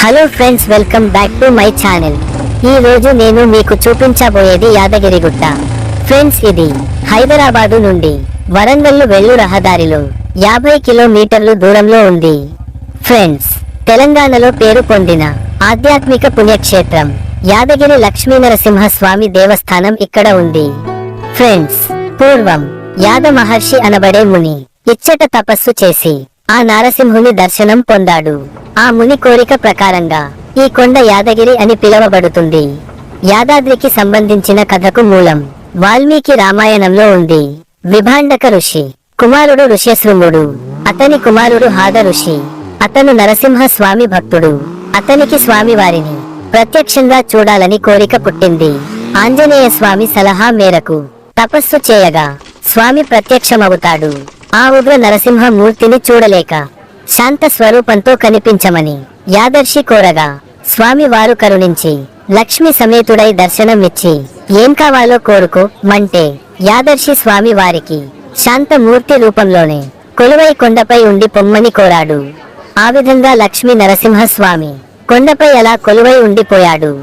Hello friends, welcome back to my channel. ఈ రోజు నేను మీకు చూపించబోయేది యాదగిరిగుట్ట. ఫ్రెండ్స్, ఇది హైదరాబాదు నుండి వరంగల్ వెళ్ళు రహదారిలో 50 కిలోమీటర్లు దూరంలో ఉంది. ఫ్రెండ్స్, తెలంగాణలో పేరు పొందిన ఆధ్యాత్మిక పుణ్యక్షేత్రం యాదగిరి లక్ష్మీనరసింహస్వామి దేవస్థానం ఇక్కడ ఉంది. ఫ్రెండ్స్, పూర్వం యాద మహర్షి అనబడే ముని ఇచ్చట తపస్సు చేసి ఆ నారసింహుని దర్శనం పొందాడు. ఆ ముని కోరిక ప్రకారంగా ఈ కొండ యాదగిరి అని పిలువబడుతుంది. యాదాద్రికి సంబంధించిన కథకు మూలం వాల్మీకి రామాయణంలో ఉంది. విభాండక ఋషి కుమారుడు ఋష్యశృంగుడు, అతని కుమారుడు హాద ఋషి. అతను నరసింహ స్వామి భక్తుడు. అతనికి స్వామివారిని ప్రత్యక్షంగా చూడాలని కోరిక పుట్టింది. ఆంజనేయ స్వామి సలహా మేరకు తపస్సు చేయగా స్వామి ప్రత్యక్షమవుతాడు. ఆ ఉగ్ర నరసింహ మూర్తిని చూడలేక శాంత స్వరూపంతో కనిపించమని యాదర్శి కోరగా స్వామి వారు కరుణించి లక్ష్మి సమేతుడై దర్శనం ఇచ్చి ఏం కావాలో కోరుకోమంటే యాదర్శి స్వామి వారికి శాంతమూర్తి రూపంలోనే కొలువై కొండపై ఉండి పొమ్మని కోరాడు. ఆ విధంగా లక్ష్మీ నరసింహస్వామి కొండపై అలా కొలువై ఉండిపోయాడు.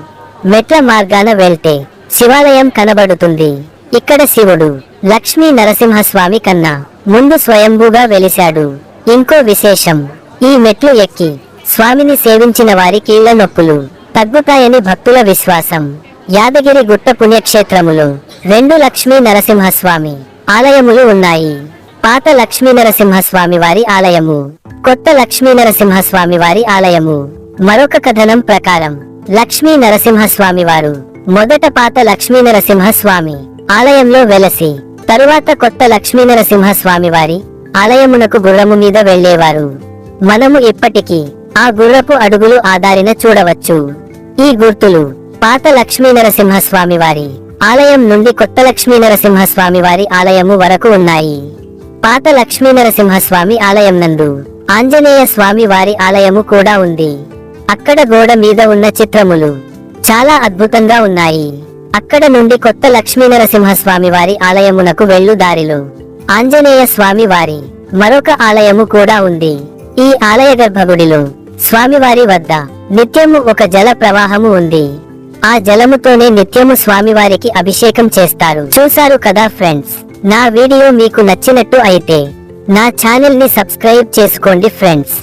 మెట్ల మార్గాన వెళ్తే శివాలయం కనబడుతుంది. ఇక్కడ శివుడు లక్ష్మీ నరసింహస్వామి కన్నా ముందు స్వయంభూగా వెలిశాడు. ఇంకో విశేషం, ఈ మెట్లు ఎక్కి స్వామిని సేవించిన వారి కీళ్ల నొప్పులు తగ్గుతాయని భక్తుల విశ్వాసం. యాదగిరి గుట్ట పుణ్యక్షేత్రములో 2 లక్ష్మీ నరసింహస్వామి ఆలయములు ఉన్నాయి. పాత లక్ష్మీ నరసింహస్వామి వారి ఆలయము, కొత్త లక్ష్మీ నరసింహస్వామి వారి ఆలయము. మరొక కథనం ప్రకారం లక్ష్మీ నరసింహస్వామి వారు మొదట పాత లక్ష్మీ నరసింహస్వామి ఆలయంలో వెలసి తరువాత కొత్త లక్ష్మీ నరసింహస్వామి వారి ఆలయమునకు గుర్రము మీద వెళ్లేవారు. మనము ఇప్పటికీ ఆ గుర్రపు అడుగులు ఆధారిన చూడవచ్చు. ఈ గుర్తులు పాత లక్ష్మీ నరసింహస్వామి వారి ఆలయం నుండి కొత్త లక్ష్మీ నరసింహస్వామి వారి ఆలయము వరకు ఉన్నాయి. పాత లక్ష్మీ నరసింహస్వామి ఆలయం నందు ఆంజనేయ స్వామి వారి ఆలయము కూడా ఉంది. అక్కడ గోడ మీద ఉన్న చిత్రములు చాలా అద్భుతంగా ఉన్నాయి. అక్కడ నుండి కొత్త లక్ష్మీ నరసింహస్వామి వారి ఆలయమునకు వెళ్ళు దారిలో ఆంజనేయ స్వామి వారి మరొక ఆలయము కూడా ఉంది. ఈ ఆలయ గర్భగుడిలో స్వామివారి వద్ద నిత్యము ఒక జల ప్రవాహము ఉంది. ఆ జలముతోనే నిత్యము స్వామివారికి అభిషేకం చేస్తారు. చూశారు కదా ఫ్రెండ్స్, నా వీడియో మీకు నచ్చినట్టు అయితే నా ఛానల్ ని సబ్స్క్రైబ్ చేసుకోండి ఫ్రెండ్స్.